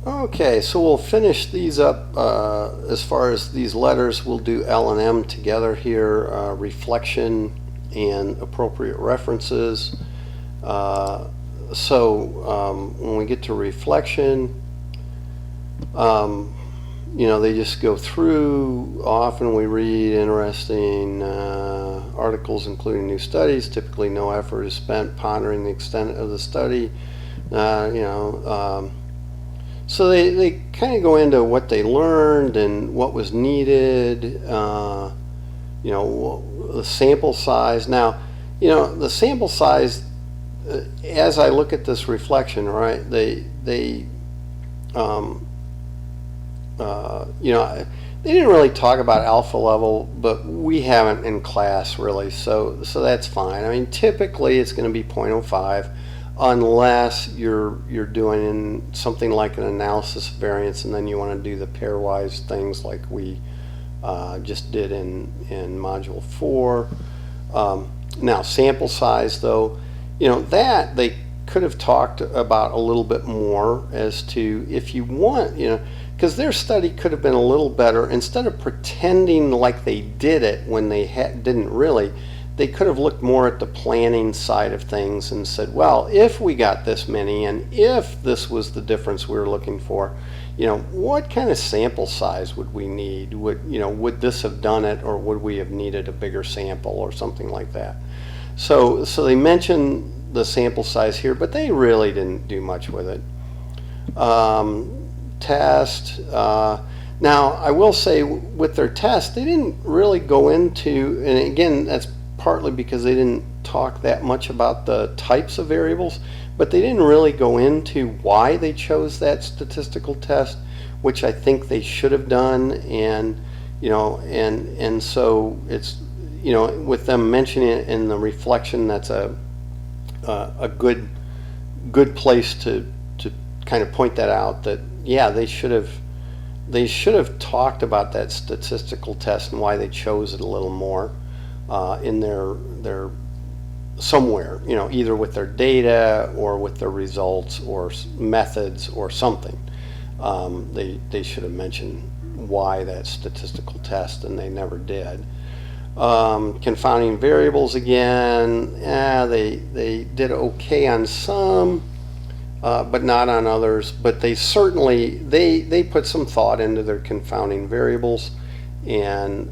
Okay, so we'll finish these up as far as these letters. We'll do L and M together here, reflection and appropriate references. When we get to reflection, they just go through. Often we read interesting articles including new studies. Typically no effort is spent pondering the extent of the study. So they kind of go into what they learned and what was needed, the sample size. Now, the sample size, as I look at this reflection, right, they didn't really talk about alpha level, but we haven't in class really, so that's fine. I mean, typically it's going to be 0.05. Unless you're doing something like an analysis of variance, and then you want to do the pairwise things like we just did in module 4. Now sample size, though, that they could have talked about a little bit more as to, if you want, because their study could have been a little better. Instead of pretending like they did it when they didn't really, they could have looked more at the planning side of things and said, well, if we got this many and if this was the difference we were looking for, what kind of sample size would we need? Would this have done it, or would we have needed a bigger sample or something like that? So they mentioned the sample size here, but they really didn't do much with it. Test. Now, I will say with their test, they didn't really go into, and again, that's partly because they didn't talk that much about the types of variables, but they didn't really go into why they chose that statistical test, which I think they should have done. And so it's, with them mentioning it in the reflection, that's a good place to kind of point that out, that yeah, they should have talked about that statistical test and why they chose it a little more. In their somewhere, either with their data or with their results or methods or something. They should have mentioned why that statistical test, and they never did. Confounding variables, again, they did okay on some, but not on others. But they certainly they put some thought into their confounding variables, and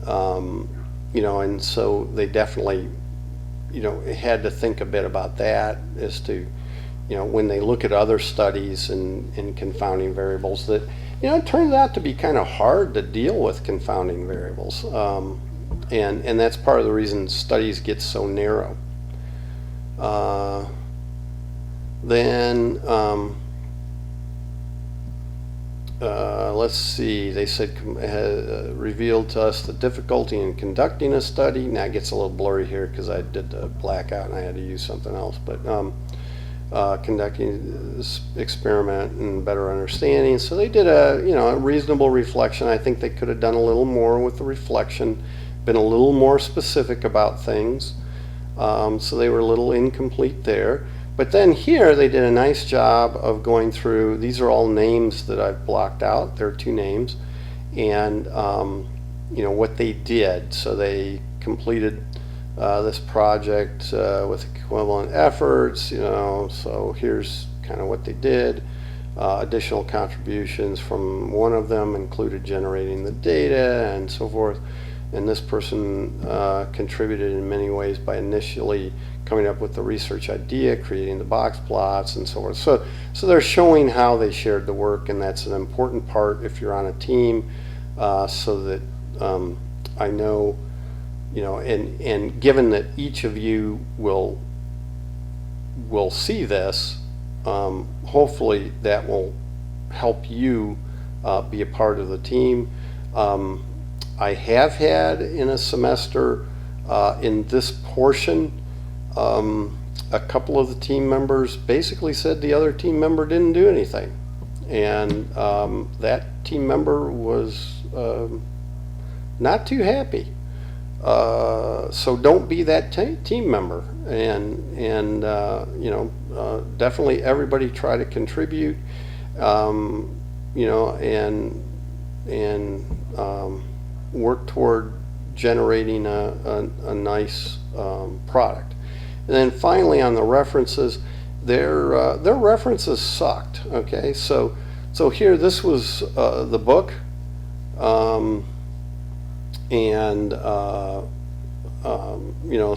and so they definitely, had to think a bit about that as to, when they look at other studies in confounding variables, that, it turns out to be kind of hard to deal with confounding variables. And that's part of the reason studies get so narrow. Let's see, they said revealed to us the difficulty in conducting a study. Now it gets a little blurry here because I did the blackout and I had to use something else, but conducting this experiment and better understanding. So they did a reasonable reflection. I think they could have done a little more with the reflection, been a little more specific about things. So they were a little incomplete there. But then here they did a nice job of going through, these are all names that I've blocked out, there are 2 names, and what they did. So they completed this project with equivalent efforts, so here's kind of what they did. Additional contributions from one of them included generating the data and so forth. And this person contributed in many ways by initially coming up with the research idea, creating the box plots, and so forth. So they're showing how they shared the work, and that's an important part if you're on a team, so that I know, and given that each of you will see this, hopefully that will help you be a part of the team. I have had in a semester in this portion, a couple of the team members basically said the other team member didn't do anything, and that team member was not too happy. So don't be that team member, and definitely everybody try to contribute. and work toward generating a nice product. And then finally, on the references, their references sucked. Okay, so here, this was the book, and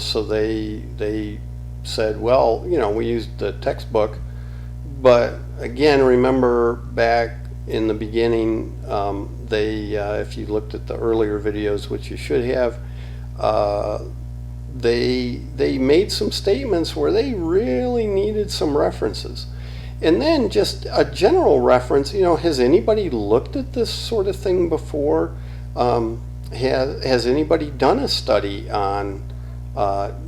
so they said, well, we used the textbook, but again, remember back in the beginning, if you looked at the earlier videos, which you should have, they made some statements where they really needed some references. And then just a general reference, has anybody looked at this sort of thing before? Has anybody done a study on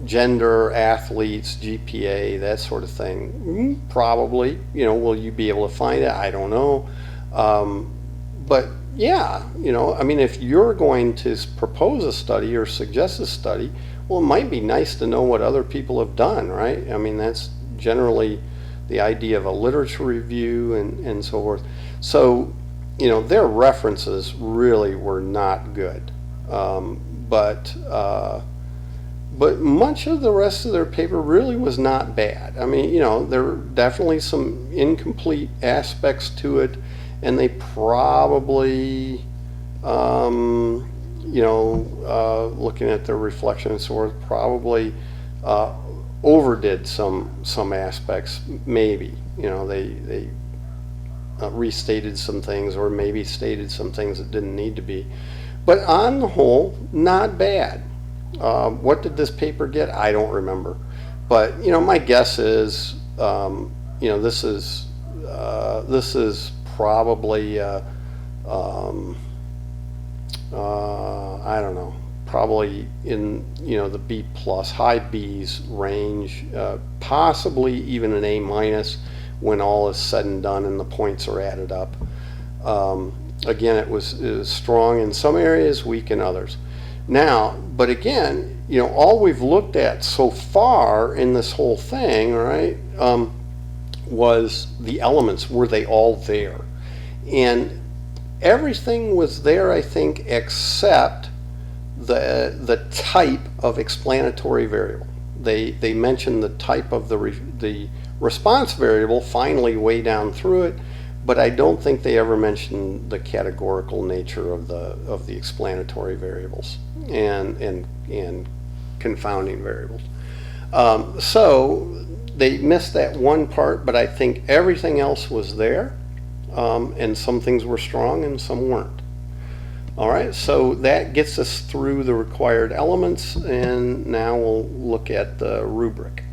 gender, athletes, GPA, that sort of thing? Probably. Will you be able to find it? I don't know. But yeah, if you're going to propose a study or suggest a study, well, it might be nice to know what other people have done, right? That's generally the idea of a literature review and so forth. So, their references really were not good. But much of the rest of their paper really was not bad. There were definitely some incomplete aspects to it, and they probably, looking at their reflection and so forth, probably overdid some aspects. Maybe they restated some things, or maybe stated some things that didn't need to be. But on the whole, not bad. What did this paper get? I don't remember. But my guess is, this is probably I don't know, probably in the B plus, high B's range, possibly even an A minus when all is said and done and the points are added up. Again, it was strong in some areas, weak in others. Now, but again, all we've looked at so far in this whole thing, right, was the elements. Were they all there? And everything was there, I think, except the type of explanatory variable. They mentioned the type of the response variable finally way down through it, but I don't think they ever mentioned the categorical nature of the explanatory variables and confounding variables. So they missed that one part, but I think everything else was there, and some things were strong and some weren't. All right, so that gets us through the required elements, and now we'll look at the rubric.